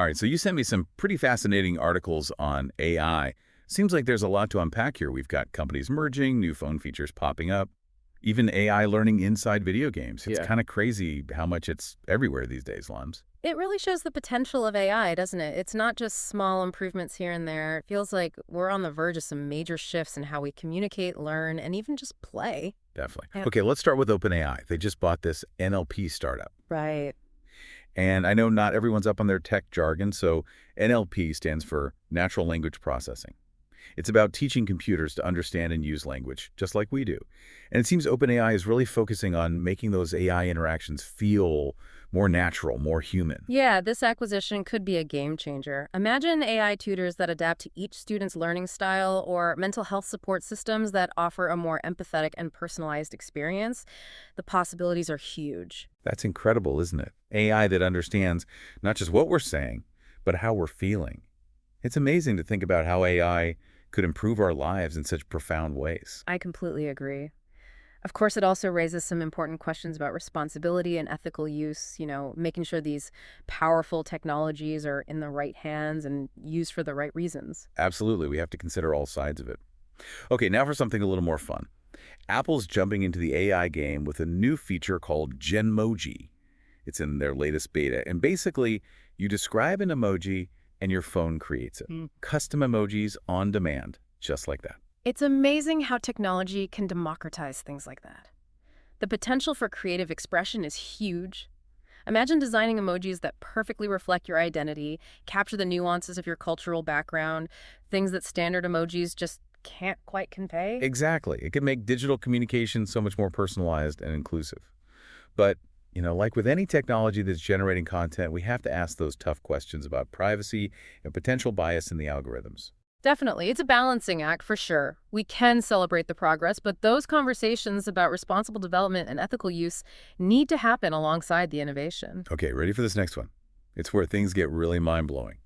All right, so you sent me some pretty fascinating articles on AI. Seems like there's a lot to unpack here. We've got companies merging, new phone features popping up, even AI learning inside video games. It's Yeah. kind of crazy how much it's everywhere these days, Lums. It really shows the potential of AI, doesn't it? It's not just small improvements here and there. It feels like we're on the verge of some major shifts in how we communicate, learn, and even just play. Definitely. Yeah. Okay, let's start with OpenAI. They just bought this NLP startup. Right. And I know not everyone's up on their tech jargon, so NLP stands for Natural Language Processing. It's about teaching computers to understand and use language, just like we do. And it seems OpenAI is really focusing on making those AI interactions feel more natural, more human. Yeah, this acquisition could be a game changer. Imagine AI tutors that adapt to each student's learning style or mental health support systems that offer a more empathetic and personalized experience. The possibilities are huge. That's incredible, isn't it? AI that understands not just what we're saying, but how we're feeling. It's amazing to think about how AI could improve our lives in such profound ways. I completely agree. Of course, it also raises some important questions about responsibility and ethical use, making sure these powerful technologies are in the right hands and used for the right reasons. Absolutely, we have to consider all sides of it. Okay, now for something a little more fun. Apple's jumping into the AI game with a new feature called Genmoji. It's in their latest beta, and basically, you describe an emoji and your phone creates it. Custom emojis on demand, just like that. It's amazing how technology can democratize things like that. The potential for creative expression is huge. Imagine designing emojis that perfectly reflect your identity, capture the nuances of your cultural background, things that standard emojis just can't quite convey. Exactly. It can make digital communication so much more personalized and inclusive. But, like with any technology that's generating content, we have to ask those tough questions about privacy and potential bias in the algorithms. Definitely. It's a balancing act for sure. We can celebrate the progress, but those conversations about responsible development and ethical use need to happen alongside the innovation. Okay, ready for this next one? It's where things get really mind-blowing.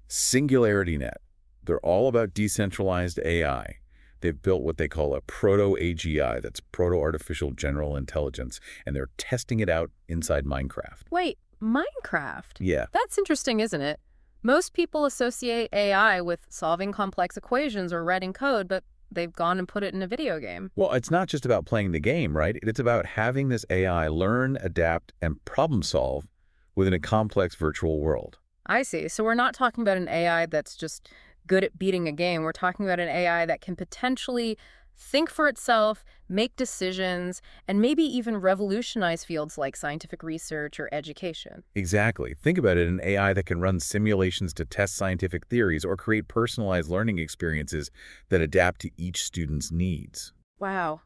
SingularityNet. They're all about decentralized AI. They've built what they call a proto-AGI, that's proto-artificial general intelligence, and they're testing it out inside Minecraft. Wait, Minecraft? Yeah, That's interesting, isn't it? Most people associate AI with solving complex equations or writing code, but they've gone and put it in a video game. well, it's not just about playing the game, right? It's about having this AI learn, adapt, and problem solve within a complex virtual world. I see. So we're not talking about an AI that's just good at beating a game. We're talking about an AI that can potentially think for itself, make decisions, and maybe even revolutionize fields like scientific research or education. Exactly. Think about it, an AI that can run simulations to test scientific theories or create personalized learning experiences that adapt to each student's needs. Wow.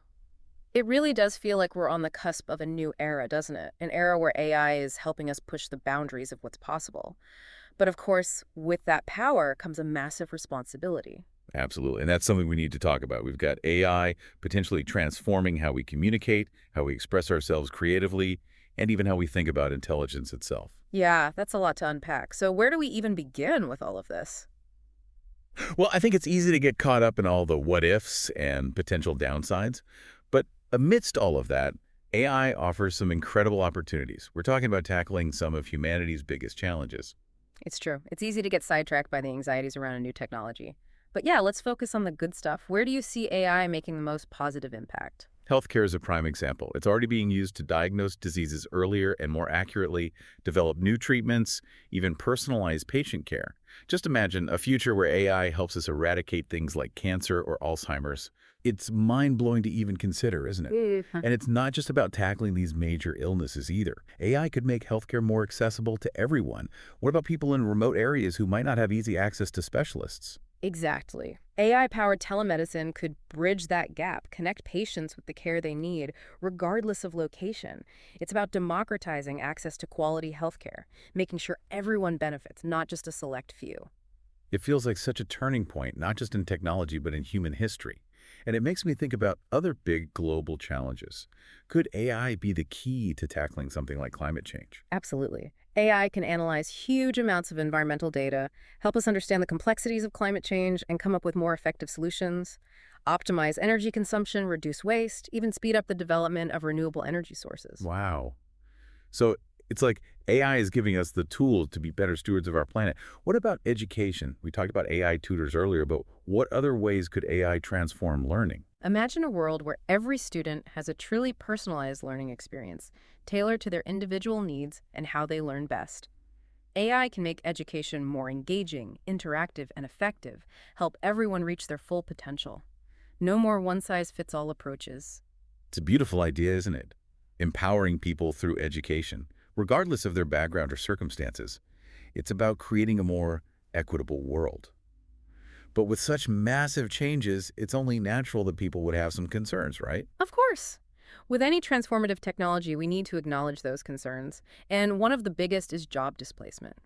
It really does feel like we're on the cusp of a new era, doesn't it? An era where AI is helping us push the boundaries of what's possible. But of course, with that power comes a massive responsibility. Absolutely. And that's something we need to talk about. We've got AI potentially transforming how we communicate, how we express ourselves creatively, and even how we think about intelligence itself. Yeah, that's a lot to unpack. So where do we even begin with all of this? Well, I think it's easy to get caught up in all the what ifs and potential downsides. But amidst all of that, AI offers some incredible opportunities. We're talking about tackling some of humanity's biggest challenges. It's true. It's easy to get sidetracked by the anxieties around a new technology. But yeah, let's focus on the good stuff. Where do you see AI making the most positive impact? Healthcare is a prime example. It's already being used to diagnose diseases earlier and more accurately, develop new treatments, even personalize patient care. Just imagine a future where AI helps us eradicate things like cancer or Alzheimer's. It's mind-blowing to even consider, isn't it? And it's not just about tackling these major illnesses either. AI could make healthcare more accessible to everyone. What about people in remote areas who might not have easy access to specialists? Exactly. AI-powered telemedicine could bridge that gap, connect patients with the care they need, regardless of location. It's about democratizing access to quality healthcare, making sure everyone benefits, not just a select few. It feels like such a turning point, not just in technology, but in human history. And it makes me think about other big global challenges. Could AI be the key to tackling something like climate change? Absolutely. AI can analyze huge amounts of environmental data, help us understand the complexities of climate change, and come up with more effective solutions, optimize energy consumption, reduce waste, even speed up the development of renewable energy sources. Wow. So It's like AI is giving us the tools to be better stewards of our planet. What about education? We talked about AI tutors earlier, but what other ways could AI transform learning? Imagine a world where every student has a truly personalized learning experience, tailored to their individual needs and how they learn best. AI can make education more engaging, interactive, and effective, help everyone reach their full potential. No more one-size-fits-all approaches. It's a beautiful idea, isn't it? Empowering people through education, regardless of their background or circumstances. It's about creating a more equitable world. But with such massive changes, it's only natural that people would have some concerns, right? Of course. With any transformative technology, we need to acknowledge those concerns. And one of the biggest is job displacement.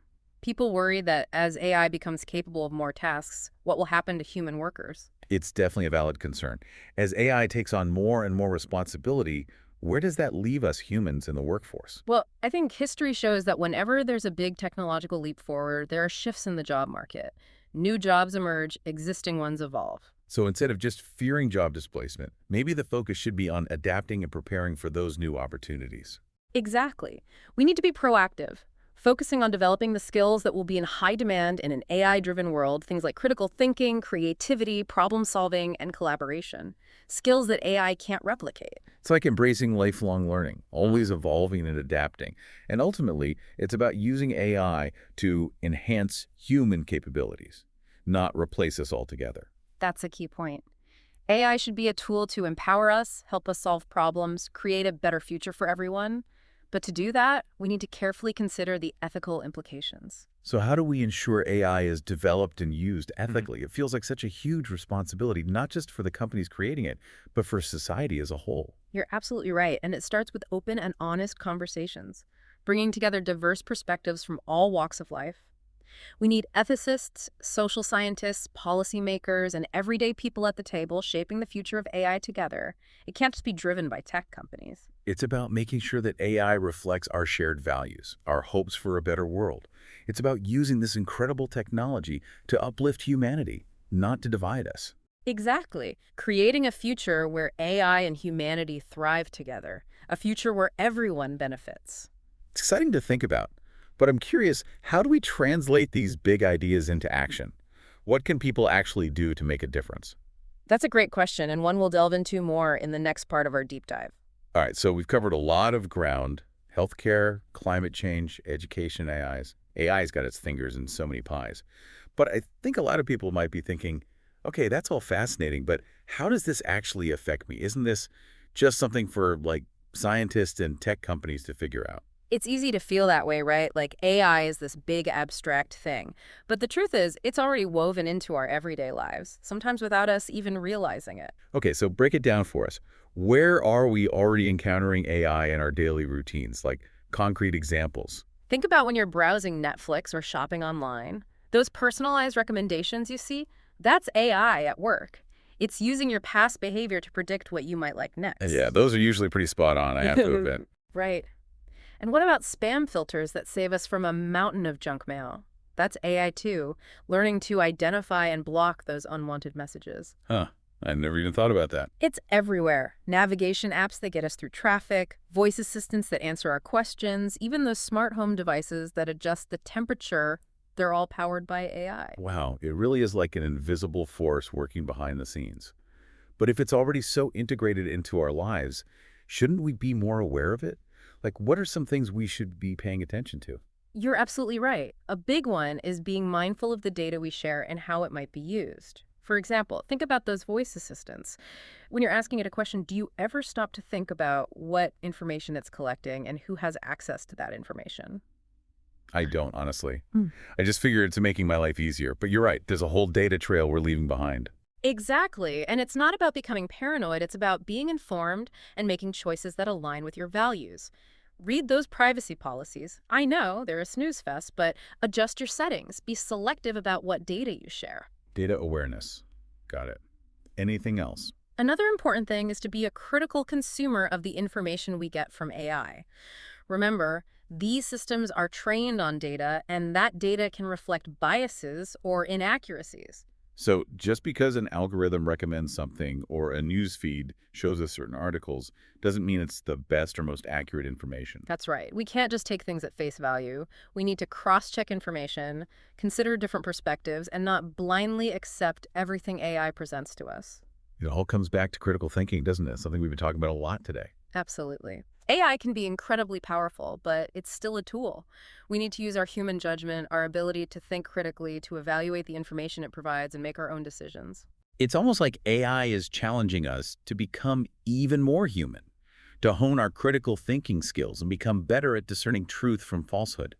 People worry that as AI becomes capable of more tasks, what will happen to human workers? It's definitely a valid concern. As AI takes on more and more responsibility, where does that leave us humans in the workforce? Well, I think history shows that whenever there's a big technological leap forward, there are shifts in the job market. New jobs emerge, existing ones evolve. So instead of just fearing job displacement, maybe the focus should be on adapting and preparing for those new opportunities. Exactly. We need to be proactive, focusing on developing the skills that will be in high demand in an AI-driven world, things like critical thinking, creativity, problem solving, and collaboration. Skills that AI can't replicate. It's like embracing lifelong learning, always evolving and adapting. And ultimately, it's about using AI to enhance human capabilities, not replace us altogether. That's a key point. AI should be a tool to empower us, help us solve problems, create a better future for everyone. But to do that, we need to carefully consider the ethical implications. So how do we ensure AI is developed and used ethically? It feels like such a huge responsibility, not just for the companies creating it, but for society as a whole. You're absolutely right, and it starts with open and honest conversations, bringing together diverse perspectives from all walks of life. We need ethicists, social scientists, policymakers, and everyday people at the table shaping the future of AI together. It can't just be driven by tech companies. It's about making sure that AI reflects our shared values, our hopes for a better world. It's about using this incredible technology to uplift humanity, not to divide us. Exactly. Creating a future where AI and humanity thrive together. A future where everyone benefits. It's exciting to think about, but I'm curious, how do we translate these big ideas into action? What can people actually do to make a difference? That's a great question, and one we'll delve into more in the next part of our deep dive. All right, so we've covered a lot of ground: healthcare, climate change, education, AIs. AI's got its fingers in so many pies. But I think a lot of people might be thinking, okay, that's all fascinating, but how does this actually affect me? Isn't this just something for, like, scientists and tech companies to figure out? It's easy to feel that way, right? Like AI is this big abstract thing. But the truth is, it's already woven into our everyday lives, sometimes without us even realizing it. Okay, so break it down for us. Where are we already encountering AI in our daily routines, like concrete examples? Think about when you're browsing Netflix or shopping online. Those personalized recommendations you see, that's AI at work. It's using your past behavior to predict what you might like next. Yeah, those are usually pretty spot on, I have to admit. Right. And what about spam filters that save us from a mountain of junk mail? That's AI too, learning to identify and block those unwanted messages. Huh, I never even thought about that. It's everywhere. Navigation apps that get us through traffic, voice assistants that answer our questions, even those smart home devices that adjust the temperature, they're all powered by AI. Wow, it really is like an invisible force working behind the scenes. But if it's already so integrated into our lives, shouldn't we be more aware of it? Like, what are some things we should be paying attention to? You're absolutely right. A big one is being mindful of the data we share and how it might be used. For example, think about those voice assistants. When you're asking it a question, do you ever stop to think about what information it's collecting and who has access to that information? I don't, honestly. Hmm. I just figure it's making my life easier. But you're right, there's a whole data trail we're leaving behind. Exactly. And it's not about becoming paranoid. It's about being informed and making choices that align with your values. Read those privacy policies. I know they're a snooze fest, but adjust your settings. Be selective about what data you share. Data awareness. Got it. Anything else? Another important thing is to be a critical consumer of the information we get from AI. Remember, these systems are trained on data, and that data can reflect biases or inaccuracies. So just because an algorithm recommends something or a news feed shows us certain articles doesn't mean it's the best or most accurate information. That's right. We can't just take things at face value. We need to cross-check information, consider different perspectives, and not blindly accept everything AI presents to us. It all comes back to critical thinking, doesn't it? Something we've been talking about a lot today. Absolutely. AI can be incredibly powerful, but it's still a tool. We need to use our human judgment, our ability to think critically, to evaluate the information it provides and make our own decisions. It's almost like AI is challenging us to become even more human, to hone our critical thinking skills and become better at discerning truth from falsehood.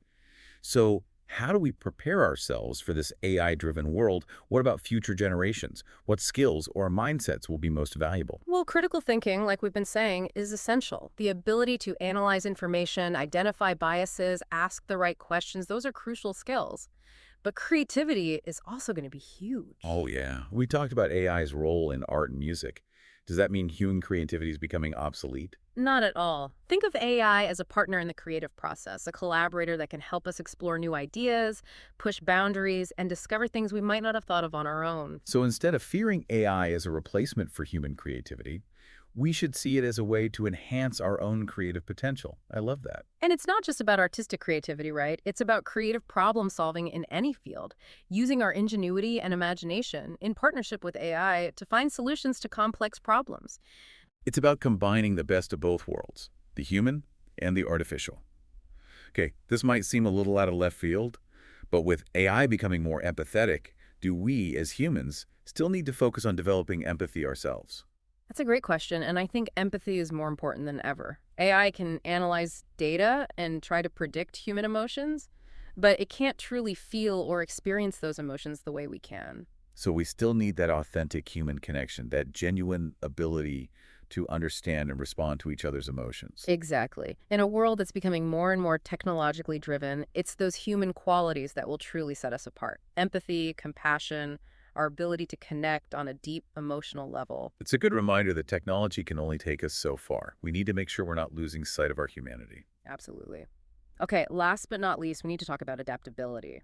So, how do we prepare ourselves for this AI-driven world? What about future generations? What skills or mindsets will be most valuable? Well, critical thinking, like we've been saying, is essential. The ability to analyze information, identify biases, ask the right questions, those are crucial skills. But creativity is also going to be huge. Oh, yeah. We talked about AI's role in art and music. Does that mean human creativity is becoming obsolete? Not at all. Think of AI as a partner in the creative process, a collaborator that can help us explore new ideas, push boundaries, and discover things we might not have thought of on our own. So instead of fearing AI as a replacement for human creativity, we should see it as a way to enhance our own creative potential. I love that. And it's not just about artistic creativity, right? It's about creative problem solving in any field, using our ingenuity and imagination in partnership with AI to find solutions to complex problems. It's about combining the best of both worlds, the human and the artificial. Okay, this might seem a little out of left field, but with AI becoming more empathetic, do we, as humans, still need to focus on developing empathy ourselves? That's a great question, and I think empathy is more important than ever. AI can analyze data and try to predict human emotions, but it can't truly feel or experience those emotions the way we can. So we still need that authentic human connection, that genuine ability to understand and respond to each other's emotions. Exactly. In a world that's becoming more and more technologically driven, it's those human qualities that will truly set us apart. Empathy, compassion, our ability to connect on a deep emotional level. It's a good reminder that technology can only take us so far. We need to make sure we're not losing sight of our humanity. Absolutely. Okay, last but not least, we need to talk about adaptability.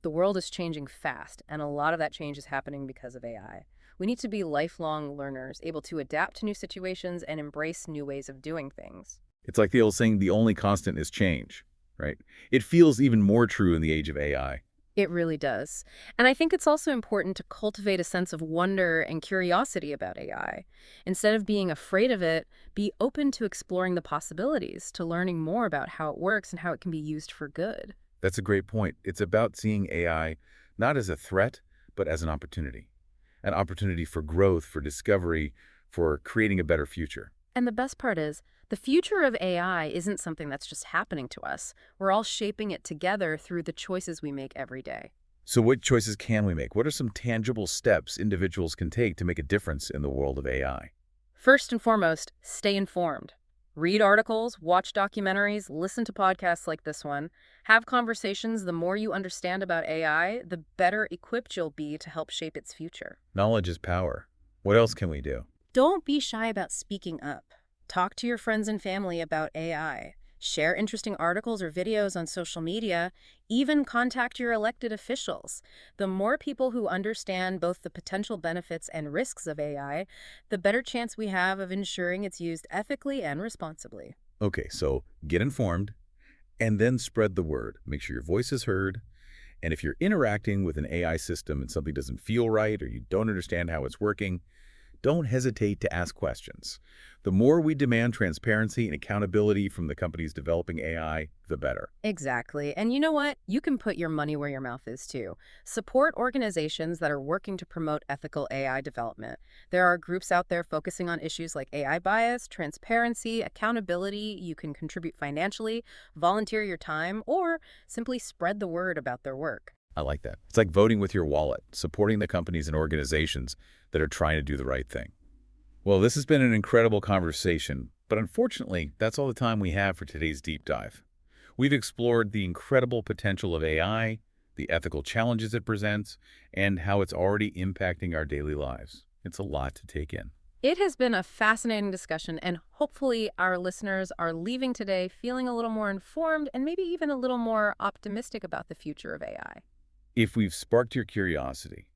The world is changing fast, and a lot of that change is happening because of AI. We need to be lifelong learners, able to adapt to new situations and embrace new ways of doing things. It's like the old saying, the only constant is change, right? It feels even more true in the age of AI. It really does. And I think it's also important to cultivate a sense of wonder and curiosity about AI. Instead of being afraid of it, be open to exploring the possibilities, to learning more about how it works and how it can be used for good. That's a great point. It's about seeing AI not as a threat, but as an opportunity for growth, for discovery, for creating a better future. And the best part is, the future of AI isn't something that's just happening to us. We're all shaping it together through the choices we make every day. So what choices can we make? What are some tangible steps individuals can take to make a difference in the world of AI? First and foremost, stay informed. Read articles, watch documentaries, listen to podcasts like this one. Have conversations. The more you understand about AI, the better equipped you'll be to help shape its future. Knowledge is power. What else can we do? Don't be shy about speaking up. Talk to your friends and family about AI. Share interesting articles or videos on social media. Even contact your elected officials. The more people who understand both the potential benefits and risks of AI, the better chance we have of ensuring it's used ethically and responsibly. Okay, so get informed and then spread the word. Make sure your voice is heard. And if you're interacting with an AI system and something doesn't feel right or you don't understand how it's working, don't hesitate to ask questions. The more we demand transparency and accountability from the companies developing AI, the better. Exactly. And you know what? You can put your money where your mouth is too. Support organizations that are working to promote ethical AI development. There are groups out there focusing on issues like AI bias, transparency, accountability. You can contribute financially, volunteer your time, or simply spread the word about their work. I like that. It's like voting with your wallet, supporting the companies and organizations that are trying to do the right thing. Well, this has been an incredible conversation, but unfortunately, that's all the time we have for today's deep dive. We've explored the incredible potential of AI, the ethical challenges it presents, and how it's already impacting our daily lives. It's a lot to take in. It has been a fascinating discussion, and hopefully our listeners are leaving today feeling a little more informed and maybe even a little more optimistic about the future of AI. If we've sparked your curiosity,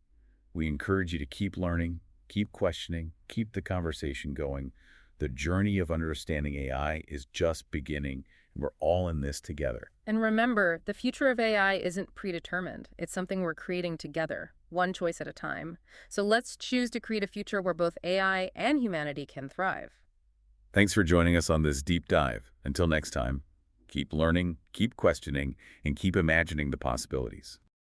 We encourage you to keep learning, keep questioning, keep the conversation going. The journey of understanding AI is just beginning, and we're all in this together. And remember, the future of AI isn't predetermined. It's something we're creating together, one choice at a time. So let's choose to create a future where both AI and humanity can thrive. Thanks for joining us on this deep dive. Until next time, keep learning, keep questioning, and keep imagining the possibilities.